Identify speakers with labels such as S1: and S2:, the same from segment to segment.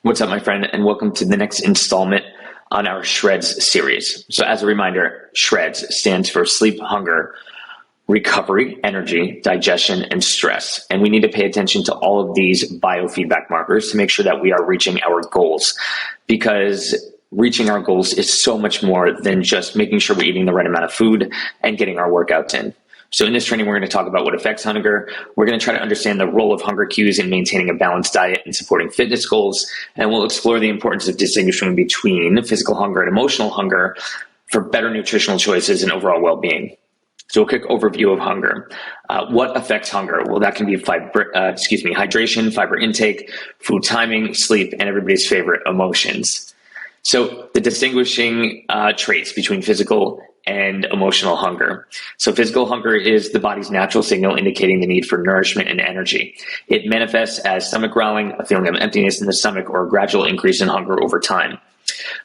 S1: What's up, my friend, and welcome to the next installment on our SHREDS series. So as a reminder, SHREDS stands for sleep, hunger, recovery, energy, digestion, and stress. And we need to pay attention to all of these biofeedback markers to make sure that we are reaching our goals, because reaching our goals is so much more than just making sure we're eating the right amount of food and getting our workouts in. So in this training, we're going to talk about what affects hunger. We're going to try to understand the role of hunger cues in maintaining a balanced diet and supporting fitness goals. And we'll explore the importance of distinguishing between physical hunger and emotional hunger for better nutritional choices and overall well-being. So a quick overview of hunger. What affects hunger? Well, that can be hydration, fiber intake, food timing, sleep, and everybody's favorite, emotions. So the distinguishing traits between physical and emotional hunger. So physical hunger is the body's natural signal indicating the need for nourishment and energy. It manifests as stomach growling, a feeling of emptiness in the stomach, or a gradual increase in hunger over time.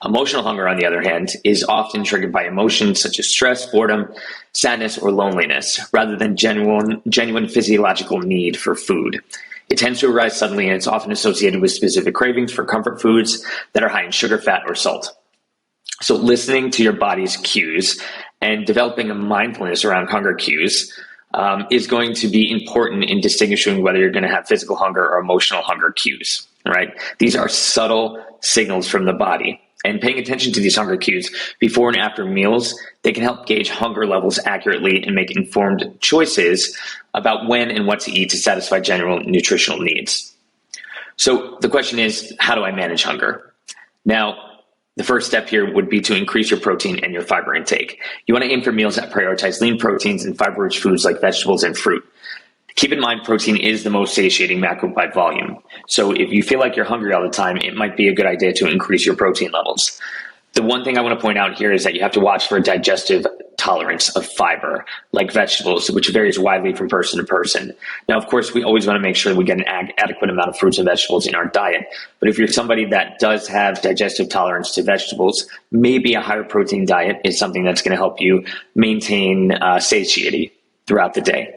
S1: Emotional hunger, on the other hand, is often triggered by emotions such as stress, boredom, sadness, or loneliness, rather than genuine physiological need for food. It tends to arise suddenly, and it's often associated with specific cravings for comfort foods that are high in sugar, fat, or salt. So listening to your body's cues and developing a mindfulness around hunger cues is going to be important in distinguishing whether you're going to have physical hunger or emotional hunger cues, right? These are subtle signals from the body. And paying attention to these hunger cues before and after meals, they can help gauge hunger levels accurately and make informed choices about when and what to eat to satisfy general nutritional needs. So the question is, how do I manage hunger? Now, the first step here would be to increase your protein and your fiber intake. You want to aim for meals that prioritize lean proteins and fiber-rich foods like vegetables and fruit. Keep in mind, protein is the most satiating macro by volume. So if you feel like you're hungry all the time, it might be a good idea to increase your protein levels. The one thing I want to point out here is that you have to watch for digestive tolerance of fiber, like vegetables, which varies widely from person to person. Now, of course, we always want to make sure that we get an adequate amount of fruits and vegetables in our diet. But if you're somebody that does have digestive tolerance to vegetables, maybe a higher protein diet is something that's going to help you maintain satiety throughout the day.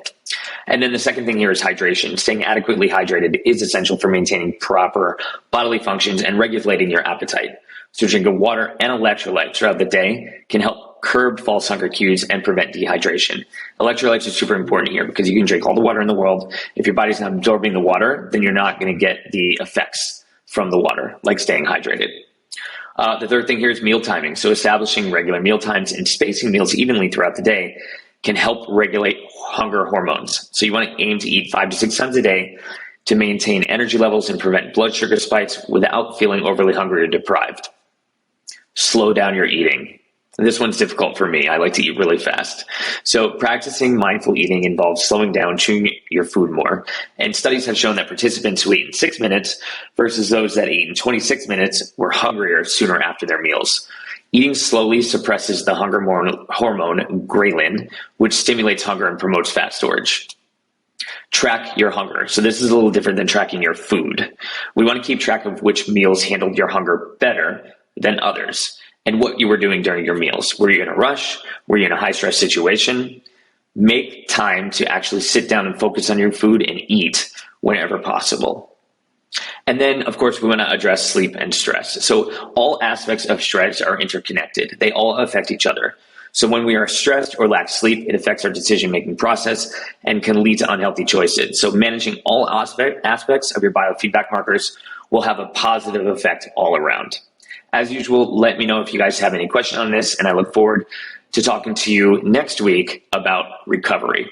S1: And then the second thing here is hydration. Staying adequately hydrated is essential for maintaining proper bodily functions and regulating your appetite. So drinking water and electrolytes throughout the day can help curb false hunger cues and prevent dehydration. Electrolytes are super important here because you can drink all the water in the world. If your body's not absorbing the water, then you're not going to get the effects from the water, like staying hydrated. The third thing here is meal timing. So establishing regular meal times and spacing meals evenly throughout the day can help regulate hunger hormones. So you want to aim to eat 5 to 6 times a day to maintain energy levels and prevent blood sugar spikes without feeling overly hungry or deprived. Slow down your eating. This one's difficult for me. I like to eat really fast. So practicing mindful eating involves slowing down, chewing your food more. And studies have shown that participants who eat in 6 minutes versus those that eat in 26 minutes were hungrier sooner after their meals. Eating slowly suppresses the hunger hormone ghrelin, which stimulates hunger and promotes fat storage. Track your hunger. So this is a little different than tracking your food. We want to keep track of which meals handled your hunger better than others and what you were doing during your meals. Were you in a rush? Were you in a high stress situation? Make time to actually sit down and focus on your food and eat whenever possible. And then, of course, we want to address sleep and stress. So all aspects of SHREDS are interconnected. They all affect each other. So when we are stressed or lack sleep, it affects our decision-making process and can lead to unhealthy choices. So managing all aspects of your biofeedback markers will have a positive effect all around. As usual, let me know if you guys have any question on this, and I look forward to talking to you next week about recovery.